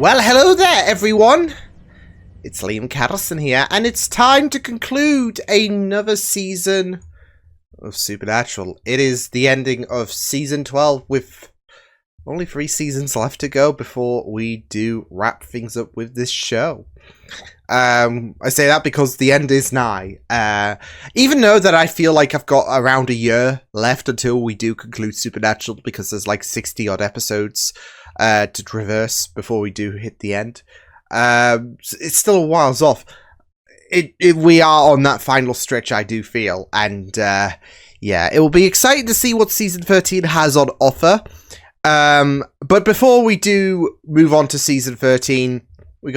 Well, hello there, everyone. It's Liam Catterson here, and it's time to conclude another season of Supernatural. It is the ending of Season 12, with only 3 seasons left to go before we do wrap things up with this show. I say that because the end is nigh. Even though that I feel like I've got around a year left until we do conclude Supernatural, because there's like 60-odd episodes to traverse before we do hit the end. It's still a whiles off. We are on that final stretch, I do feel, and yeah, it will be exciting to see what Season 13 has on offer. But before we do move on to Season 13, we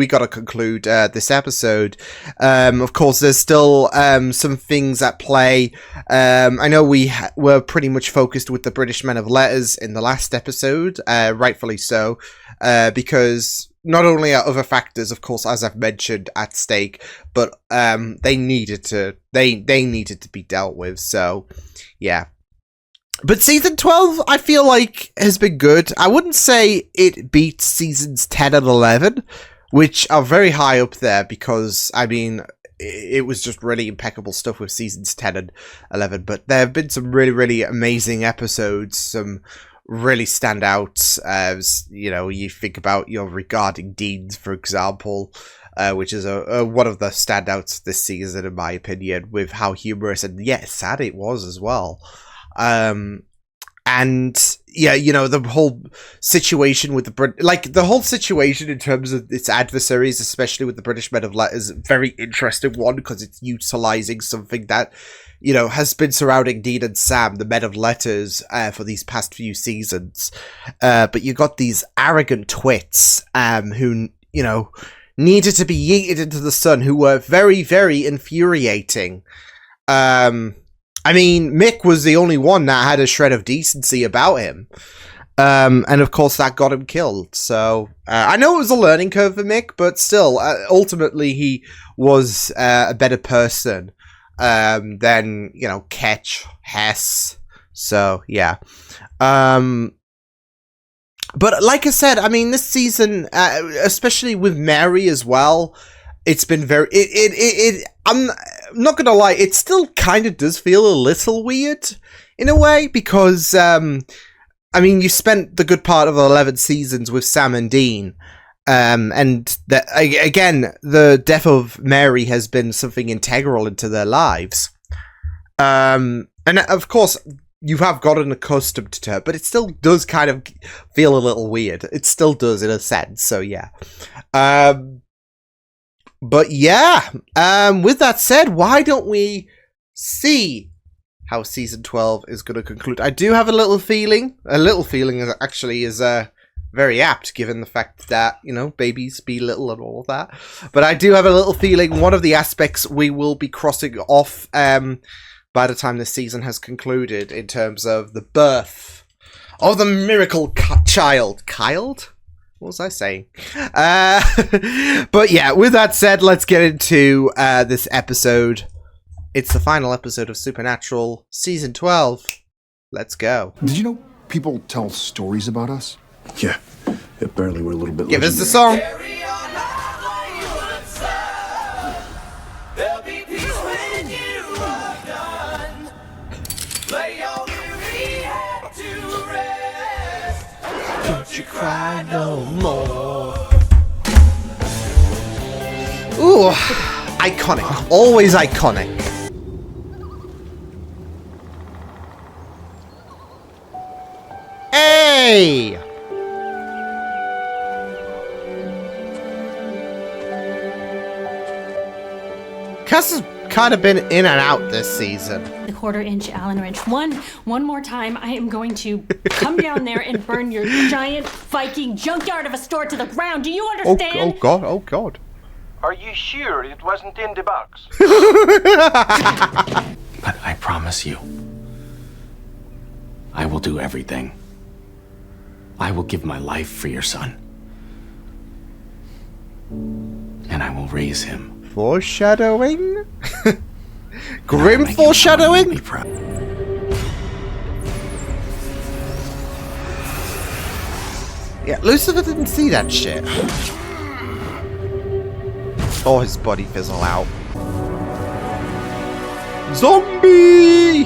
got to conclude this episode. Of course, there's still some things at play. I know we were pretty much focused with the British Men of Letters in the last episode, rightfully so, because not only are other factors, of course, as I've mentioned, at stake, but they needed to be dealt with. So, yeah. But Season 12, I feel like, has been good. I wouldn't say it beats Seasons 10 and 11, which are very high up there because, I mean, it was just really impeccable stuff with Seasons 10 and 11. But there have been some really, really amazing episodes, some really standouts. As you know, you think about your Regarding Deans, for example, which is one of the standouts this season, in my opinion, with how humorous and yet sad it was as well. And yeah, you know, the whole situation with the whole situation in terms of its adversaries, especially with the British Men of Letters, very interesting one, because it's utilizing something that, you know, has been surrounding Dean and Sam, the Men of Letters, for these past few seasons. But you got these arrogant twits, who, you know, needed to be yeeted into the sun, who were very, very infuriating. I mean, Mick was the only one that had a shred of decency about him. And of course that got him killed. So, I know it was a learning curve for Mick, but still, ultimately he was a better person than, you know, Ketch, Hess. So, yeah. But like I said, I mean, this season, especially with Mary as well, it's been very... I'm not gonna lie, it still kind of does feel a little weird, in a way, because, I mean, you spent the good part of 11 seasons with Sam and Dean, and again, the death of Mary has been something integral into their lives. And of course, you have gotten accustomed to her, but it still does kind of feel a little weird. It still does, in a sense, so yeah. But yeah, with that said, why don't we see how Season 12 is going to conclude? I do have a little feeling actually is very apt, given the fact that, you know, babies be little and all of that. But I do have a little feeling one of the aspects we will be crossing off by the time this season has concluded, in terms of the birth of the miracle child. What was I saying? But yeah, with that said, let's get into this episode. It's the final episode of Supernatural, Season 12. Let's go. Did you know people tell stories about us? Yeah, apparently we're a little bit Give us the song. Don't you cry no more. Ooh, iconic. Always iconic. Hey! Cass has kind of been in and out this season. The quarter-inch Allen wrench. One more time, I am going to come down there and burn your giant Viking junkyard of a store to the ground. Do you understand? Oh God. Are you sure it wasn't in the box? But I promise you, I will do everything. I will give my life for your son. And I will raise him. Foreshadowing? Grim foreshadowing? Yeah, Lucifer didn't see that shit. Or his body fizzle out. Zombie!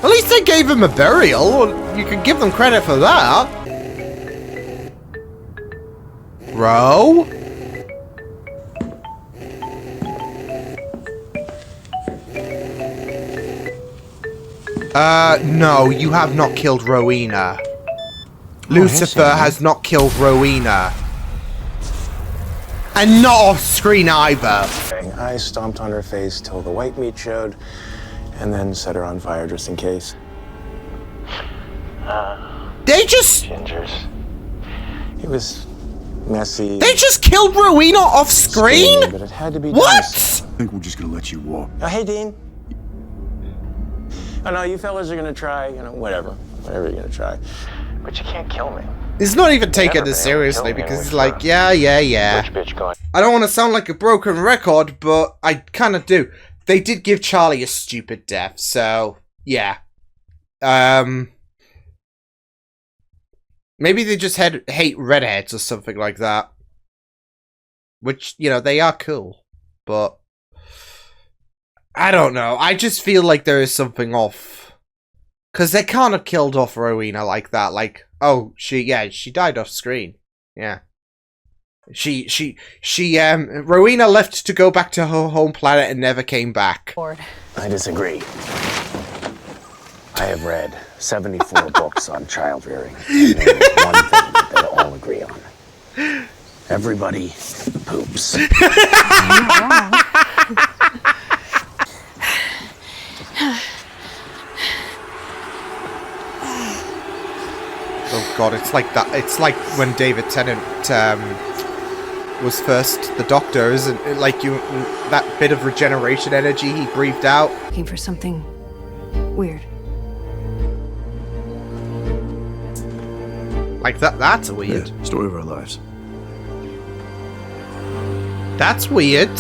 At least they gave him a burial. You can give them credit for that. Bro? No, you have not killed Rowena. Lucifer has not killed Rowena. And not off screen either. I stomped on her face till the white meat showed, and then set her on fire just in case. They just... Gingers. It was messy. They just killed Rowena off screen? But it had to be What? done. I think we're just gonna let you walk. Oh, hey, Dean. I know you fellas are gonna try, whatever you're gonna try. But you can't kill me. He's not even taking Never this been able to seriously kill me, because which he's like, yeah. Which bitch going? I don't want to sound like a broken record, but I kind of do. They did give Charlie a stupid death, so yeah. Maybe they just hate redheads or something like that. Which, they are cool, but I don't know. I just feel like there is something off. Because they can't have killed off Rowena like that. Like, oh, she died off screen. Yeah. Rowena left to go back to her home planet and never came back. I disagree. I have read 74 books on child rearing. And there is one thing that they all agree on. Everybody poops. Oh god, it's like that. It's like when David Tennant was first the Doctor, isn't it? Like that bit of regeneration energy he breathed out. Looking for something weird. Like that's weird. Yeah, story of our lives. That's weird.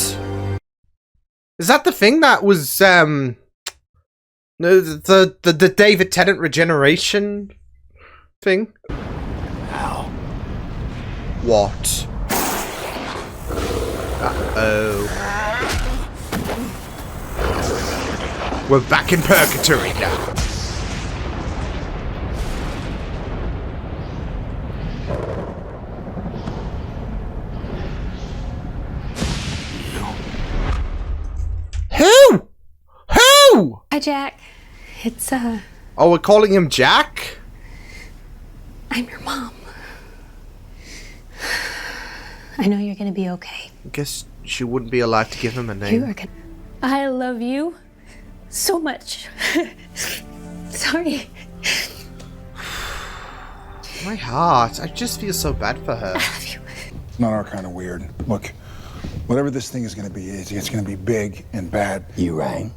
Is that the thing that was the David Tennant regeneration thing? Ow. What? Uh-oh. We're back in purgatory now. Who? Who? Hi, Jack. It's, Oh, we're calling him Jack? I'm your mom. I know you're gonna be okay. I guess she wouldn't be allowed to give him a You name. are gonna... I love you so much. Sorry. My heart. I just feel so bad for her. It's not our kind of weird. Look, whatever this thing is going to be, it's going to be big and bad. You rang?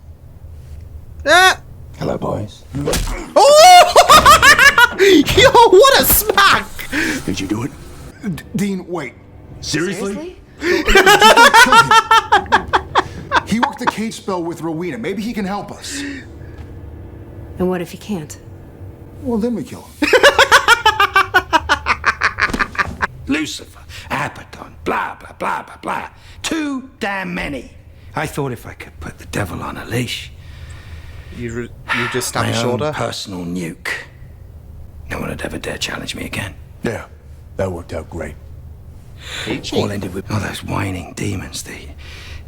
Ah! Hello, boys. Oh! Yo, what a smack! Did you do it? Dean, wait. Seriously? He worked the cage spell with Rowena. Maybe he can help us. And what if you can't? Well, then we kill him. Lucifer, Abaddon, blah, blah, blah, blah, blah. Too damn many. I thought if I could put the devil on a leash, You just stab my his own shoulder? personal nuke, no one would ever dare challenge me again. Yeah, that worked out great. All ended with all those whining demons, the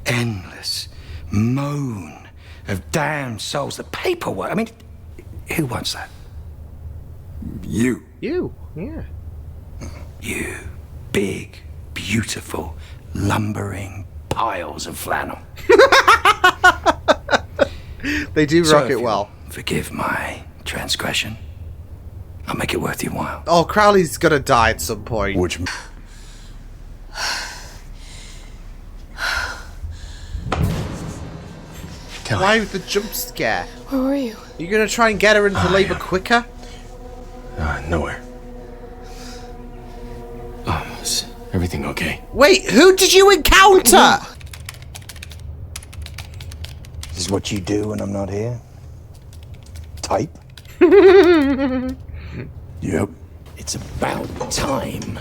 endless moan of damned souls, the paperwork. I mean, who wants that? You. You, yeah. You big, beautiful, lumbering piles of flannel. They do So rock if it you'll well. Forgive my transgression. I'll make it worth your while. Oh, Crowley's gonna die at some point. Which... Why the jump scare? Where were you? You gonna try and get her into labor quicker? Nowhere. Oh, is everything okay? Wait, who did you encounter? This is what you do when I'm not here? Type? Yep. It's about time.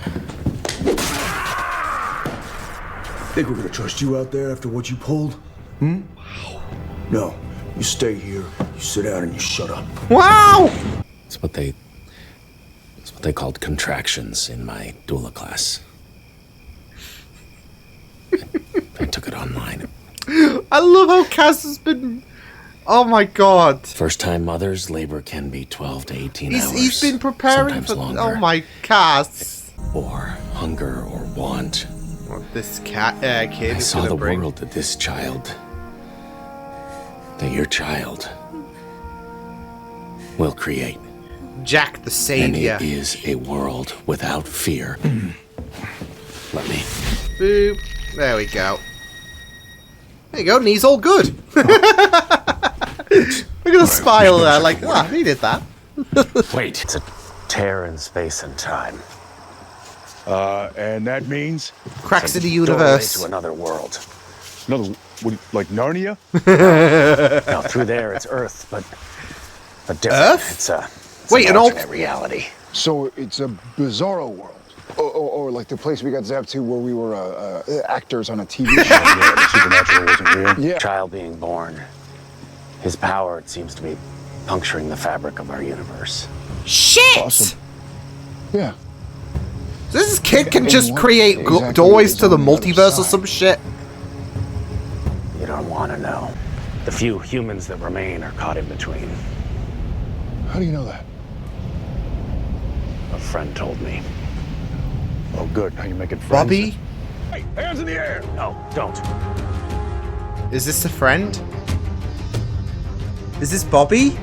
Think we're gonna trust you out there after what you pulled? Hmm? Wow. No. You stay here, you sit down, and you shut up. Wow! It's what they called contractions in my doula class. I took it online. I love how Cass has been... Oh my god. First time mothers, labor can be 12 to 18 hours. He's been preparing sometimes for... longer. Oh my Cass. Or hunger or want. What this kid I is saw gonna the bring. world that this child, that your child, will create. Jack the And Savior. it is a world without fear. Let me. Boop. There we go. There you go, knee's all good. Look at the smile there, like, ah, he did that. Wait. It's a tear in space and time. And that means Cracks in the Doorway universe. to another world. another, like Narnia? Now through there it's Earth, but different. Earth? It's Wait, an an alt- alternate reality. So it's a bizarro world. Or like the place we got zapped to where we were actors on a TV show. Yeah, the supernatural wasn't real. Yeah. Child being born. His power, it seems to be puncturing the fabric of our universe. Shit! Awesome. Yeah. This kid can And just what create exactly doorways is to the on the other multiverse or side? some shit. You don't want to know. The few humans that remain are caught in between. How do you know that? A friend told me. Oh, good. Now you're making friends. Bobby? Hey, hands in the air! No, don't. Is this a friend? Is this Bobby?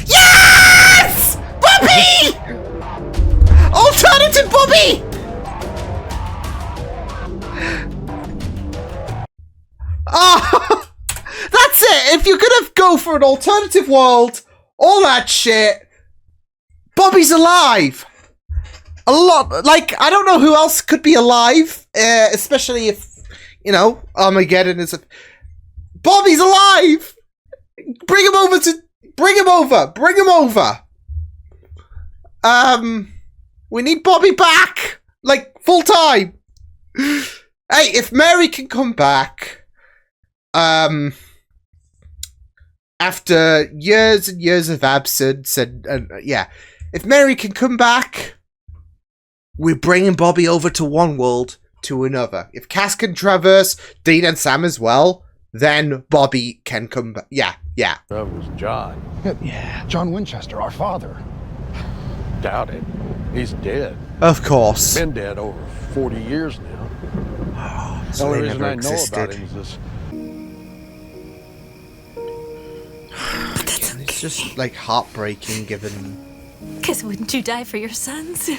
Yes! Bobby! Alternative Bobby! Oh! That's it! If you're gonna go for an alternative world, all that shit, Bobby's alive! A lot, like, I don't know who else could be alive, especially if, you know, Armageddon is a... Bobby's alive! Bring him over! We need Bobby back! Like, full time! Hey, if Mary can come back, after years and years of absence, and yeah, if Mary can come back, we're bringing Bobby over to one world to another. If Cass can traverse, Dean and Sam as well, then Bobby can come back. Yeah. That was John. Yeah. John Winchester, our father. Doubt it. He's dead. Of course. Been dead over 40 years now. The So only they reason never I know about existed. him is this. It's just like heartbreaking given... Because wouldn't you die for your sons?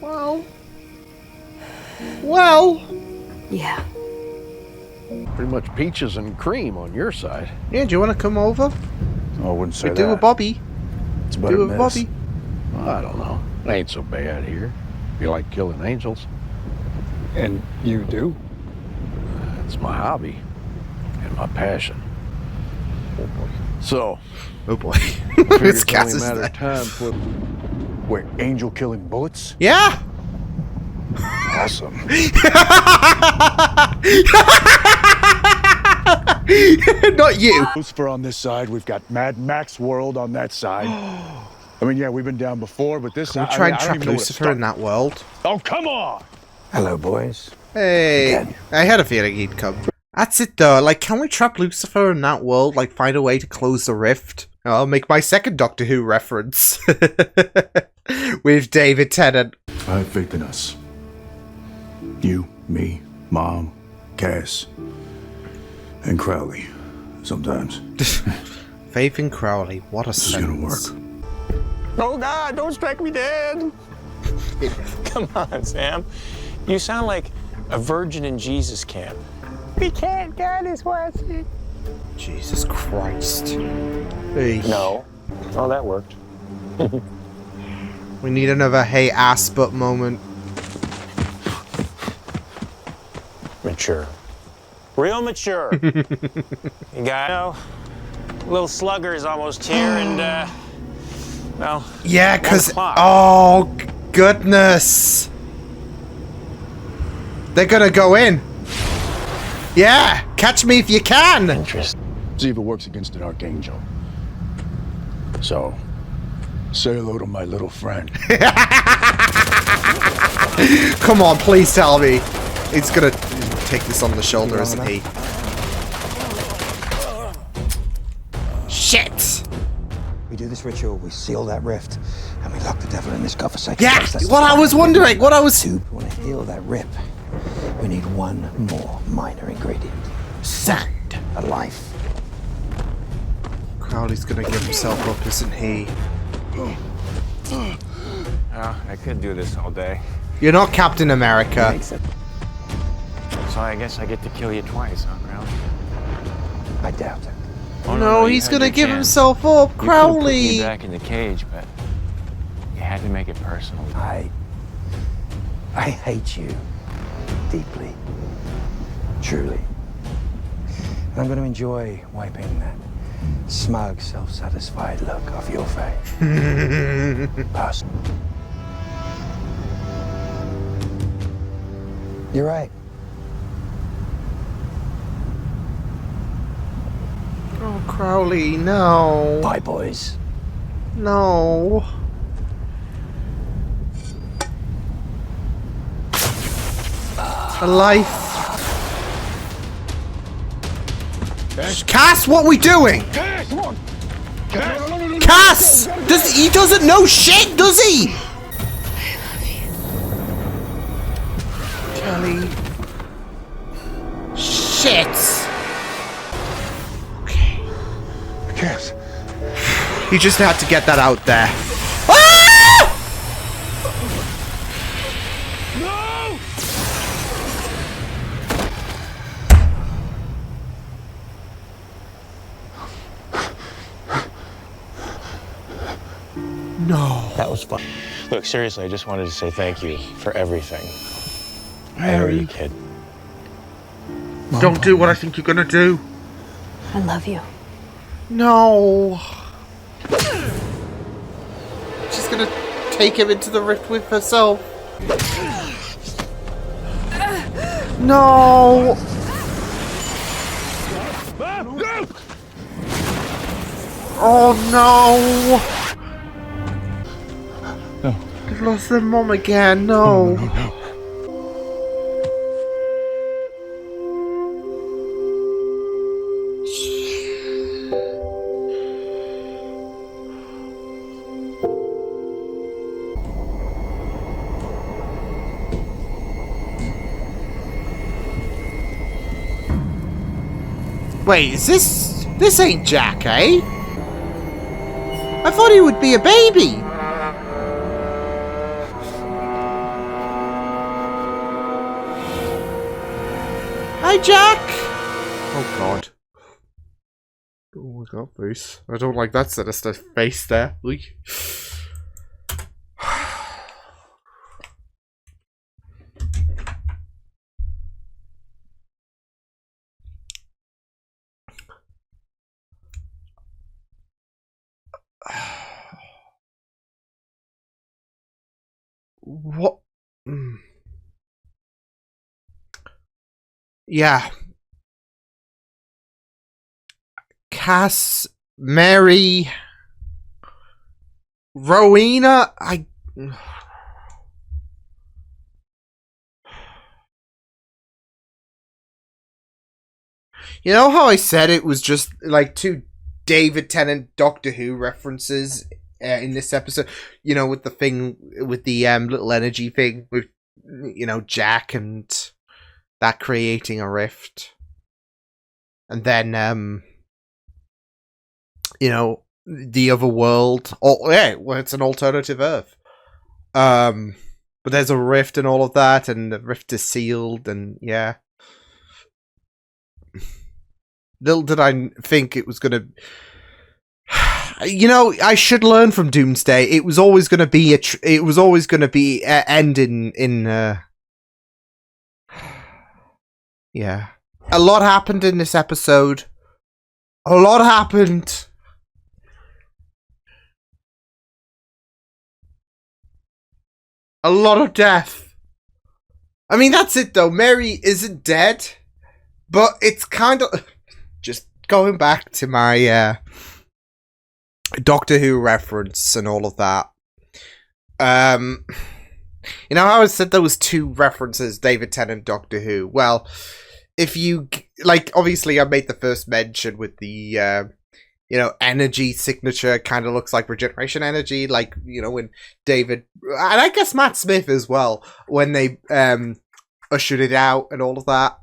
Well... Yeah. Pretty much peaches and cream on your side. Yeah, do you want to come over? Oh, I wouldn't say We that. do a Bobby. It's about Do a a mess. Bobby. Well, I don't know. It ain't so bad here. You like killing angels? And you do? It's my hobby and my passion. So, Oh boy. I figure It's it's only Cass's a matter there. of time for... Wait, angel killing bullets? Yeah! Awesome. Not you. Lucifer on this side, we've got Mad Max World on that side. I mean, yeah, we've been down before, but this Can we I try mean, and I don't trap even know where to Lucifer start. in that world? Oh, come on! Hello, boys. Hey, Again. I had a feeling he'd come. That's it though, like, can we trap Lucifer in that world? Like, find a way to close the rift? I'll make my second Doctor Who reference. With David Tennant. I have faith in us. You, me, Mom, Cass, and Crowley. Sometimes. Faith in Crowley, what a This is gonna sentence. work. Oh God, don't strike me dead. Come on, Sam. You sound like a virgin in Jesus camp. We can't, God is watching. Jesus Christ. Hey. No. Oh, that worked. We need another hey ass butt moment. Mature. Real mature. You got little slugger is almost here, and, well... Yeah, 'cause... 1 o'clock. Oh, goodness. They're gonna go in. Yeah, catch me if you can. Interest. See if it works against an archangel. So, say hello to my little friend. Come on, please tell me. He's gonna take this on the shoulder, isn't he? Shit! We do this ritual, we seal that rift, and we lock the devil in this godforsaken Yeah, place. That's what I was wondering, what I was... To want to heal that rip, we need one more minor ingredient. Sand. A life. Crowley's gonna give himself up, isn't he? Oh, I could do this all day. You're not Captain America. So I guess I get to kill you twice, huh, Crowley? I doubt it. Oh, No, you he's had gonna your give chance. himself up, You could've put Crowley. me back in the cage, but you had to make it personal. I hate you deeply, truly. And I'm going to enjoy wiping that smug, self-satisfied look off your face. You're right. Oh, Crowley, no. Bye, boys. No. A life. Cass, what are we doing? Cass, come on! Cass! He doesn't know shit, does he? Kelly. Shit. Okay. Cass. He just had to get that out there. No! No. That was fun. Look, seriously, I just wanted to say thank you for everything. I owe you, kid. Don't do what I think you're gonna do. I love you. No. She's gonna take him into the rift with herself. No. Oh no. No. They've lost their mom again. No. No. Wait, is this... This ain't Jack, eh? I thought he would be a baby. Hi, Jack. Oh, God. Oh, my God, face. I don't like that sinister face there. Oy. What? Yeah. Cass, Mary, Rowena, You know how I said it was just like two David Tennant Doctor Who references in this episode? You know, with the thing, with the little energy thing with, you know, Jack and that creating a rift. And then, you know, the other world. Oh, yeah, well, it's an alternative Earth. But there's a rift and all of that, and the rift is sealed, and yeah. Little did I think it was gonna. You know, I should learn from Doomsday. It was always gonna be it was always gonna be end in. Yeah, a lot happened in this episode. A lot happened. A lot of death. I mean, that's it though. Mary isn't dead, but it's kind of just going back to my Doctor Who reference and all of that. You know how I said there was 2 references, David Tennant, Doctor Who? Well, if you, like, obviously I made the first mention with the, you know, energy signature kind of looks like regeneration energy, like, you know, when David, and I guess Matt Smith as well, when they ushered it out and all of that.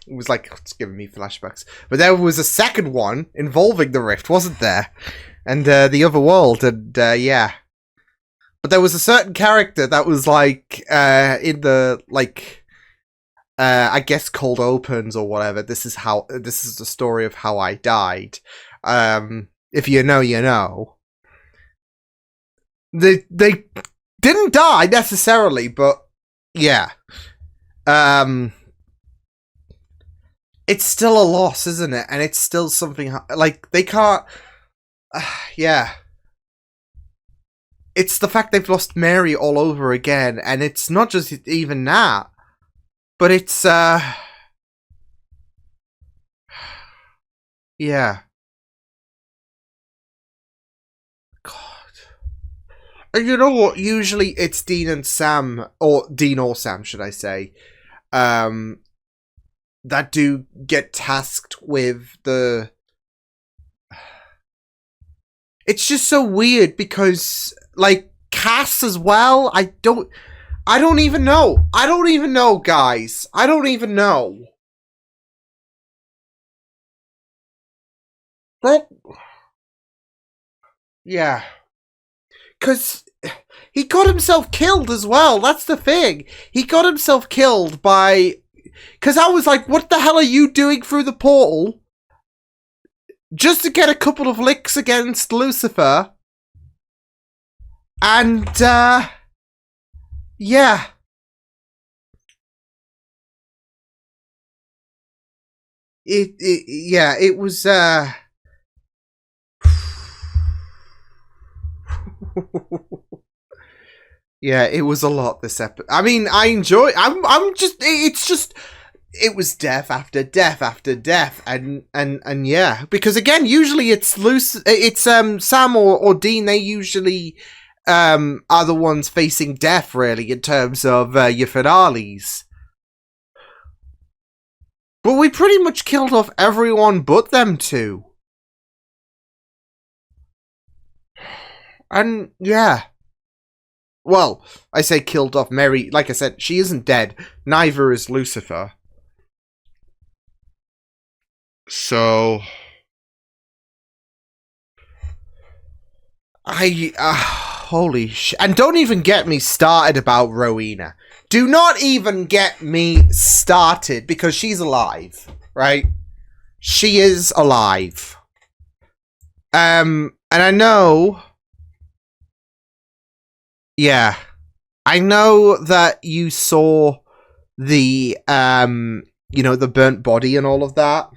It was like, it's giving me flashbacks. But there was a second one involving the Rift, wasn't there? And the other world, and yeah. But there was a certain character that was like in the like I guess cold opens or whatever. This is the story of how I died. If you know, you know. They didn't die necessarily, but yeah. It's still a loss, isn't it? And it's still something like they can't yeah. It's the fact they've lost Mary all over again, and it's not just even that, but it's, yeah. God. And you know what? Usually it's Dean and Sam, or Dean or Sam, should I say, that do get tasked with the... It's just so weird because... Like, Cass as well? I don't even know. I don't even know, guys. I don't even know. But... Yeah. Because he got himself killed as well. That's the thing. He got himself killed by... Because I was like, what the hell are you doing through the portal? Just to get a couple of licks against Lucifer. And, yeah. Yeah, it was, yeah, it was a lot this episode. I mean, I enjoy, it was death after death after death, and yeah, because again, usually it's Sam or Dean, they usually, are the ones facing death, really, in terms of your finales. But we pretty much killed off everyone but them 2. And, yeah. Well, I say killed off. Mary, like I said, she isn't dead. Neither is Lucifer. So... holy shit. And don't even get me started about Rowena. Do not even get me started, because she's alive, right? She is alive. And I know... Yeah. I know that you saw the, you know, the burnt body and all of that.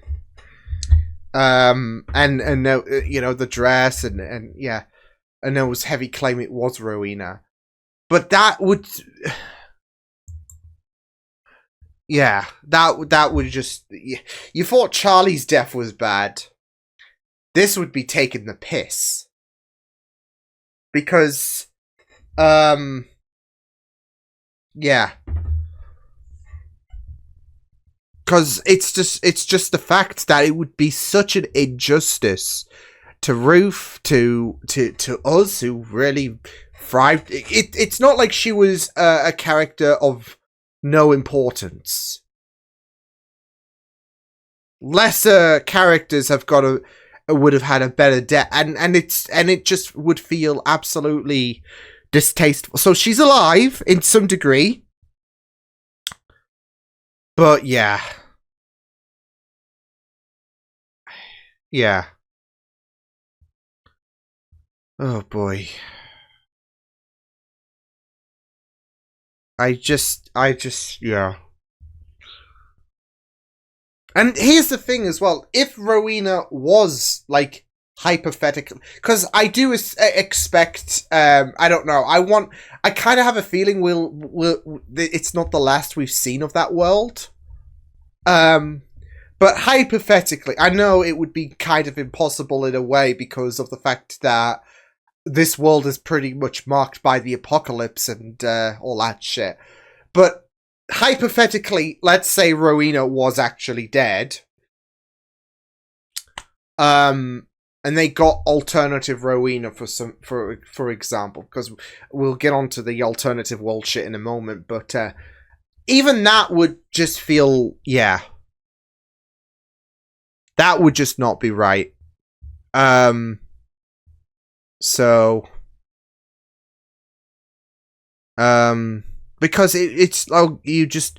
And you know, the dress and yeah. And there was heavy claim it was Rowena. But that would... Yeah, that would just... You thought Charlie's death was bad. This would be taking the piss. Because... Yeah. Because it's just the fact that it would be such an injustice to Ruth, to us who really thrived. It's not like she was a character of no importance. Lesser characters would have had a better death, and it just would feel absolutely distasteful. So she's alive in some degree. But yeah. Yeah. Oh boy. I just, yeah. And here's the thing as well. If Rowena was, like, hypothetical, because I do expect, I don't know, I kind of have a feeling it's not the last we've seen of that world. But hypothetically, I know it would be kind of impossible in a way because of the fact that this world is pretty much marked by the apocalypse and all that shit. But hypothetically, let's say Rowena was actually dead. And they got alternative Rowena for example, because we'll get onto the alternative world shit in a moment, but even that would just feel, yeah. That would just not be right. Because it's like you just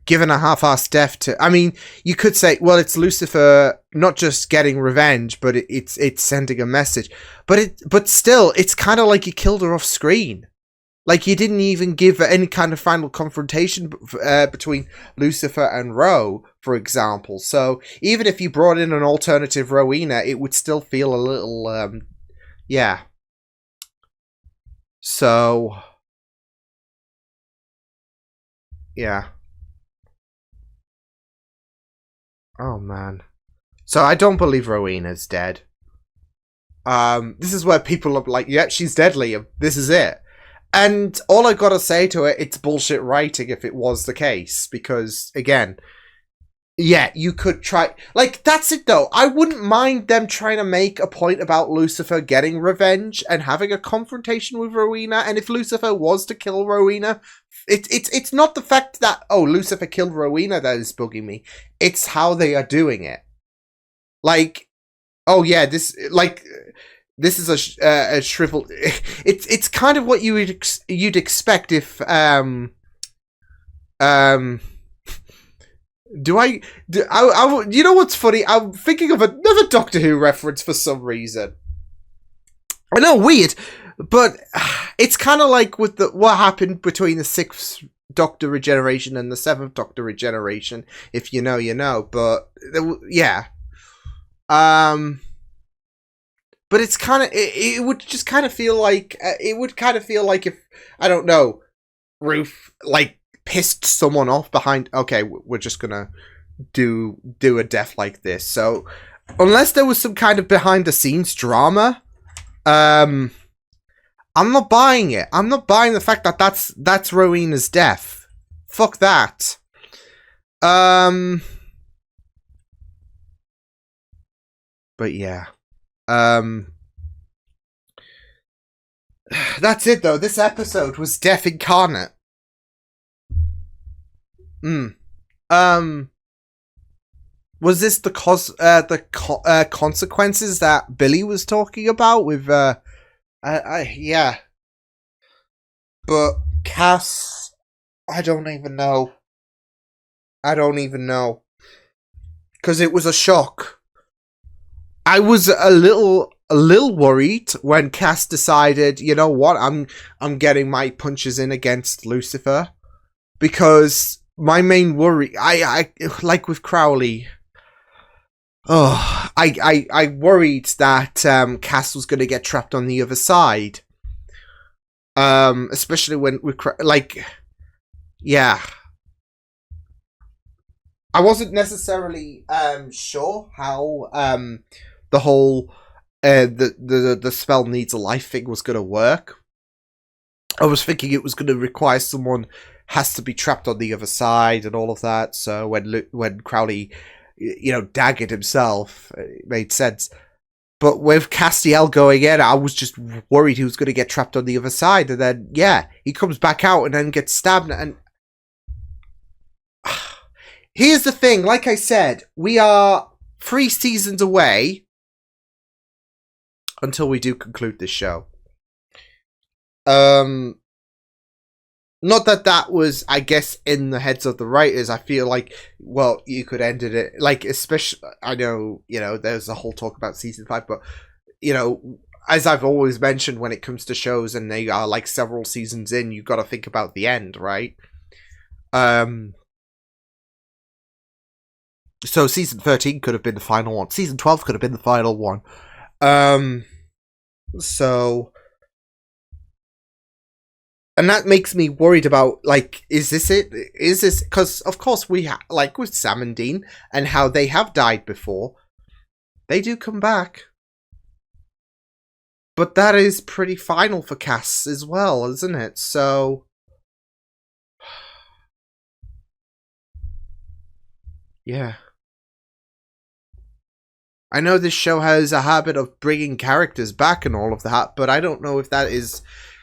given a half-assed death to. I mean, you could say, well, it's Lucifer not just getting revenge, but it's sending a message. But still, it's kind of like you killed her off screen. Like, you didn't even give any kind of final confrontation between Lucifer and Ro, for example. So, even if you brought in an alternative Rowena, it would still feel a little, yeah. So, yeah. Oh, man. So, I don't believe Rowena's dead. This is where people are like, yeah, she's dead, Liam. This is it. And all I gotta say to it, it's bullshit writing if it was the case. Because, again, yeah, you could try... Like, that's it, though. I wouldn't mind them trying to make a point about Lucifer getting revenge and having a confrontation with Rowena. And if Lucifer was to kill Rowena, it's not the fact that, oh, Lucifer killed Rowena that is bugging me. It's how they are doing it. Like, oh, yeah, this... Like... This is a shriveled. It's kind of what you'd expect if do I you know what's funny? I'm thinking of another Doctor Who reference for some reason. I know, weird, but it's kind of like with what happened between the 6th Doctor regeneration and the 7th Doctor regeneration. If you know, you know. But yeah, But it's kind of, it would just kind of feel like, it would kind of feel like if, I don't know, Ruth, like, pissed someone off behind, okay, we're just gonna do a death like this. So, unless there was some kind of behind-the-scenes drama, I'm not buying it. I'm not buying the fact that that's Rowena's death. Fuck that. But yeah. That's it though. This episode was death incarnate. Was this the consequences that Billy was talking about with yeah. But Cass, I don't even know. Because it was a shock. I was a little worried when Cass decided, you know what, I'm getting my punches in against Lucifer, because my main worry, I like with Crowley, I worried that Cass was going to get trapped on the other side, especially when yeah. I wasn't necessarily sure how the whole the spell needs a life thing was going to work. I was thinking it was going to require someone has to be trapped on the other side and all of that. So when Crowley, you know, daggered himself, it made sense. But with Castiel going in, I was just worried he was going to get trapped on the other side, and then yeah, he comes back out and then gets stabbed. And here's the thing, like I said, we are 3 seasons away until we do conclude this show. Not that was, I guess, in the heads of the writers. I feel like, well, you could end it, like, especially, I know, you know, there's a whole talk about season 5, but, you know, as I've always mentioned when it comes to shows and they are, like, several seasons in, you've got to think about the end, right? So season 13 could have been the final one. Season 12 could have been the final one. So... And that makes me worried about, like, is this it? Is this... Because, of course, like with Sam and Dean, and how they have died before, they do come back. But that is pretty final for Cass as well, isn't it? So... Yeah. I know this show has a habit of bringing characters back and all of that, but I don't know if that is...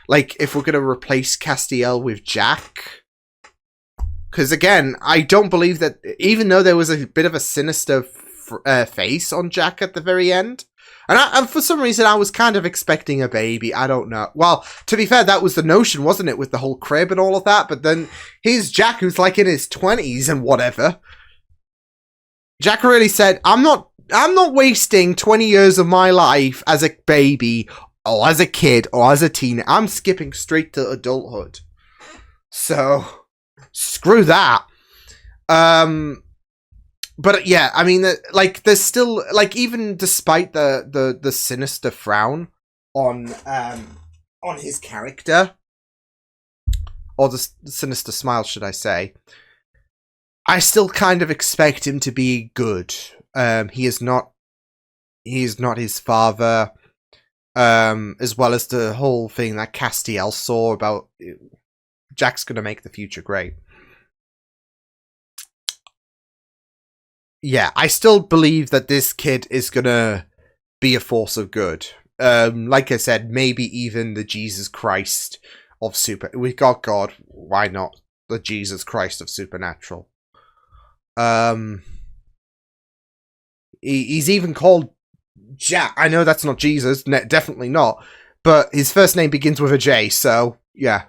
Like, if we're going to replace Castiel with Jack. Because, again, I don't believe that... Even though there was a bit of a sinister face on Jack at the very end. And for some reason, I was kind of expecting a baby. I don't know. Well, to be fair, that was the notion, wasn't it? With the whole crib and all of that. But then, here's Jack, who's like in his 20s and whatever. Jack really said, I'm not wasting 20 years of my life as a baby... or as a kid, or as a teen. I'm skipping straight to adulthood. So, screw that. But yeah, I mean, like, there's still, like, even despite the sinister frown on his character, or the sinister smile, should I say, I still kind of expect him to be good. He is not his father. As well as the whole thing that Castiel saw about Jack's gonna make the future great. Yeah, I still believe that this kid is gonna be a force of good. Like I said, maybe even the Jesus Christ of we got God, why not the Jesus Christ of Supernatural? He's even called Jack. I know that's not Jesus, definitely not. But his first name begins with a J, so yeah.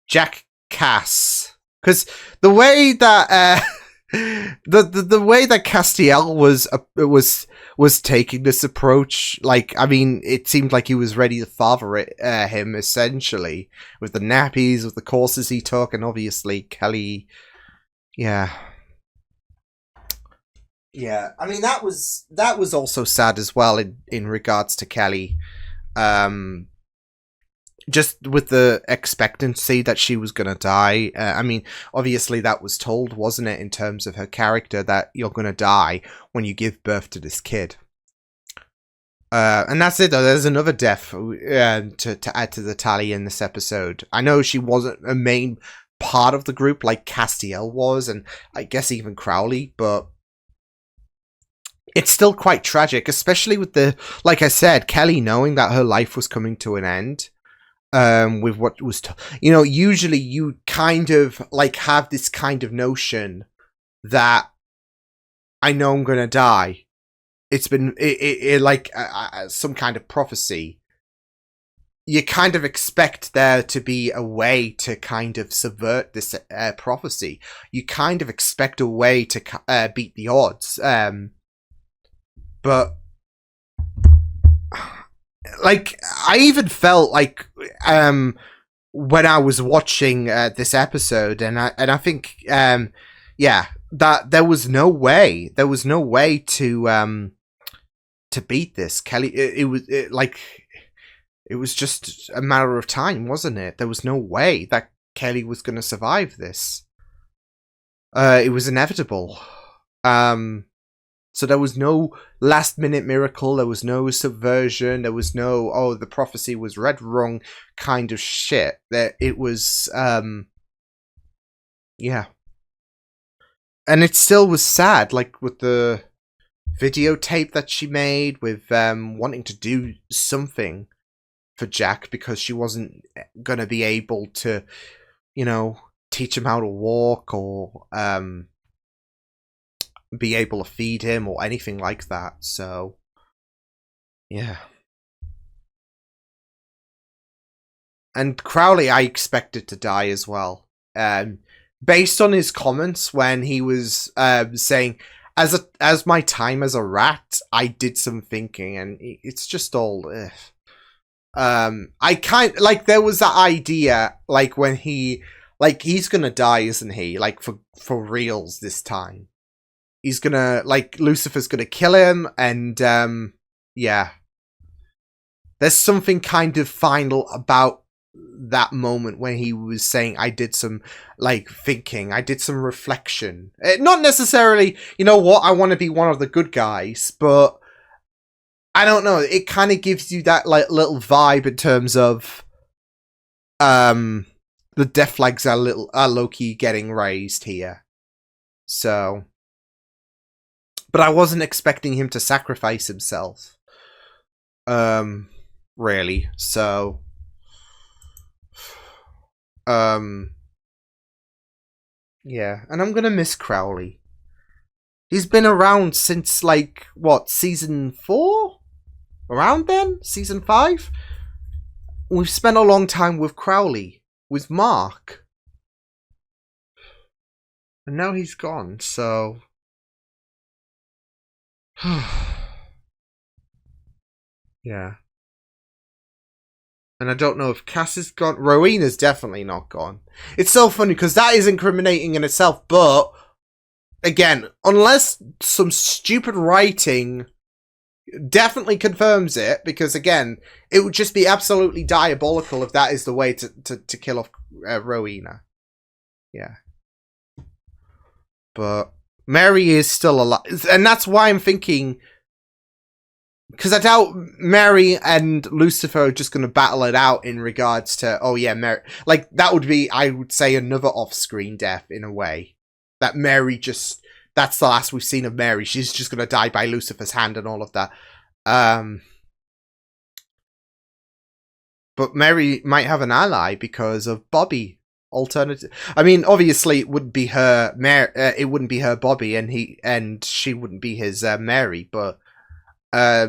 Jack Cass, because the way that the way that Castiel was taking this approach, like, I mean, it seemed like he was ready to father him essentially with the nappies, with the courses he took, and obviously Kelly, yeah. Yeah, I mean, that was also sad as well in regards to Kelly. Just with the expectancy that she was going to die. I mean, obviously that was told, wasn't it, in terms of her character, that you're going to die when you give birth to this kid. And that's it, though. There's another death to add to the tally in this episode. I know she wasn't a main part of the group like Castiel was, and I guess even Crowley, but... It's still quite tragic, especially with like I said, Kelly knowing that her life was coming to an end. With what was, usually you kind of like have this kind of notion that I know I'm gonna die. It's been like some kind of prophecy. You kind of expect there to be a way to kind of subvert this prophecy. You kind of expect a way to beat the odds. But like, I even felt like when I was watching this episode, and I think yeah, that there was no way to beat this. Kelly, it was just a matter of time, wasn't it? There was no way that Kelly was going to survive this. It was inevitable. So there was no last-minute miracle, there was no subversion, there was no, oh, the prophecy was read wrong kind of shit. It was, yeah. And it still was sad, like, with the videotape that she made, with wanting to do something for Jack, because she wasn't going to be able to, teach him how to walk, or, be able to feed him or anything like that. So yeah. And Crowley, I expected to die as well. Based on his comments when he was saying, as my time as a rat, I did some thinking, and it's just all I kind like, there was that idea, like when he like, he's gonna die, isn't he? Like, for reals this time. He's gonna, like, Lucifer's gonna kill him, and, yeah. There's something kind of final about that moment when he was saying, I did some, like, thinking, I did some reflection. Not necessarily, you know what, I want to be one of the good guys, but I don't know, it kind of gives you that, like, little vibe in terms of, the death flags are low-key getting raised here. So, but I wasn't expecting him to sacrifice himself. Really, so... yeah, and I'm gonna miss Crowley. He's been around since, like, what, season 4? Around then? Season 5? We've spent a long time with Crowley, with Mark. And now he's gone, so... yeah. And I don't know if Cass is gone. Rowena's definitely not gone. It's so funny because that is incriminating in itself, but again, unless some stupid writing definitely confirms it, because again, it would just be absolutely diabolical if that is the way to kill off Rowena. Yeah. But Mary is still alive, and that's why I'm thinking... because I doubt Mary and Lucifer are just going to battle it out in regards to, oh yeah, Mary. Like, that would be, I would say, another off-screen death in a way. That Mary just, that's the last we've seen of Mary. She's just going to die by Lucifer's hand and all of that. But Mary might have an ally because of Bobby. Alternative. I mean, obviously, it wouldn't be her, it wouldn't be her Bobby, and she wouldn't be his Mary, but... I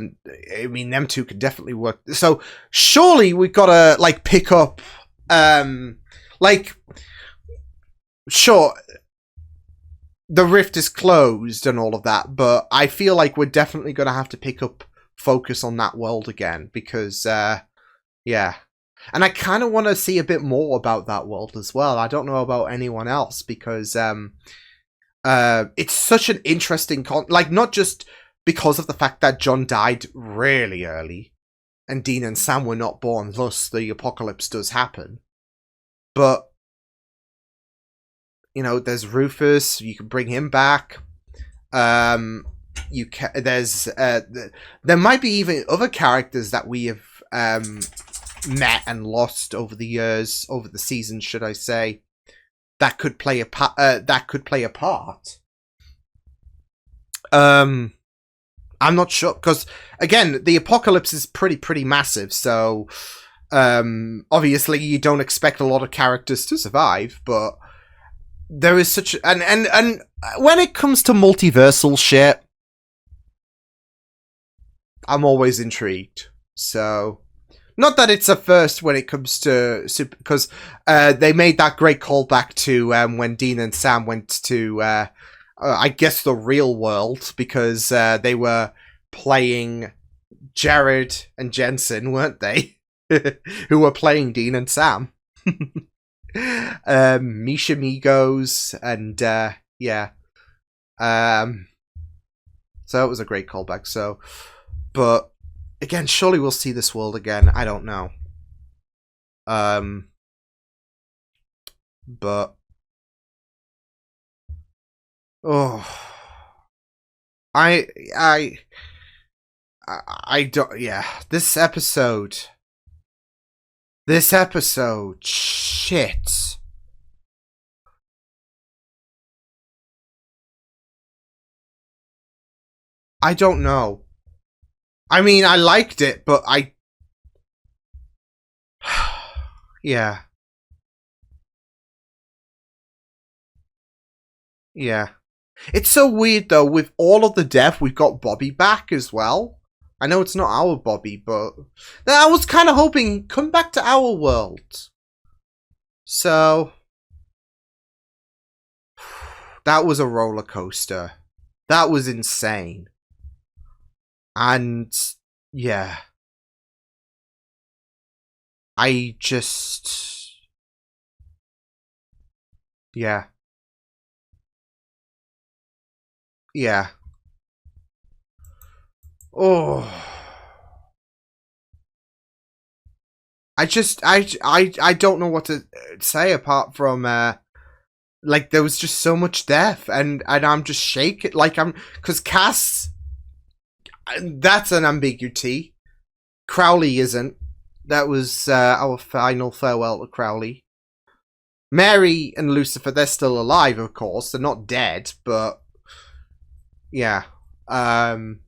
mean, them two could definitely work. So surely we've got to like pick up, like, sure, the rift is closed and all of that, but I feel like we're definitely going to have to pick up focus on that world again because, yeah, and I kind of want to see a bit more about that world as well. I don't know about anyone else because, it's such an interesting like not just because of the fact that John died really early and Dean and Sam were not born, thus the apocalypse does happen. But, you know, there's Rufus, you can bring him back. There's, there might be even other characters that we have met and lost over the years, over the seasons, should I say, that could play a part. I'm not sure, because, again, the apocalypse is pretty massive, so, obviously you don't expect a lot of characters to survive, but there is such, and when it comes to multiversal shit, I'm always intrigued, so, not that it's a first when it comes to, because, they made that great callback to, when Dean and Sam went to, I guess the real world, because they were playing Jared and Jensen, weren't they? Who were playing Dean and Sam. Misha Migos, and yeah. So it was a great callback, so. But, again, surely we'll see this world again. I don't know. But. Oh, I don't, yeah, this episode, shit. I don't know. I mean, I liked it, but yeah. Yeah. It's so weird, though, with all of the death, we've got Bobby back as well. I know it's not our Bobby, but I was kind of hoping, come back to our world. So, that was a roller coaster. That was insane. And, yeah. I just... Yeah. Yeah. Oh. I don't know what to say apart from like there was just so much death and I'm just shaking like because Cass, that's an ambiguity. Crowley isn't. That was our final farewell to Crowley. Mary and Lucifer, they're still alive, of course. They're not dead, but yeah. And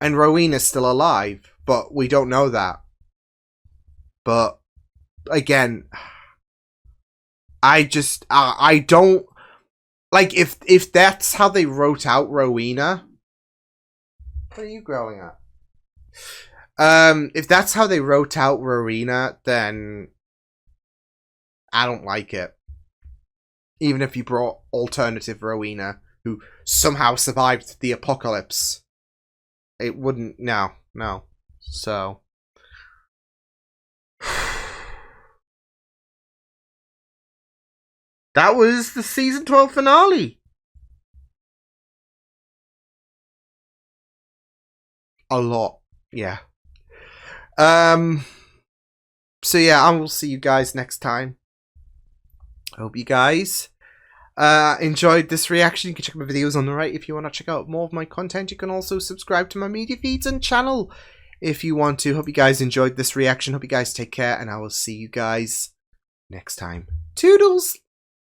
Rowena's still alive, but we don't know that. But again, I don't like if that's how they wrote out Rowena. What are you growling at? If that's how they wrote out Rowena, then I don't like it. Even if you brought alternative Rowena, who somehow survived the apocalypse, it wouldn't. No. So. That was the season 12 finale. A lot. Yeah. So yeah, I will see you guys next time. I hope you guys enjoyed this reaction. You can check my videos on the right if you want to check out more of my content. You can also subscribe to my media feeds and channel if you want to. Hope you guys enjoyed this reaction. Hope you guys take care, and I will see you guys next time. Toodles!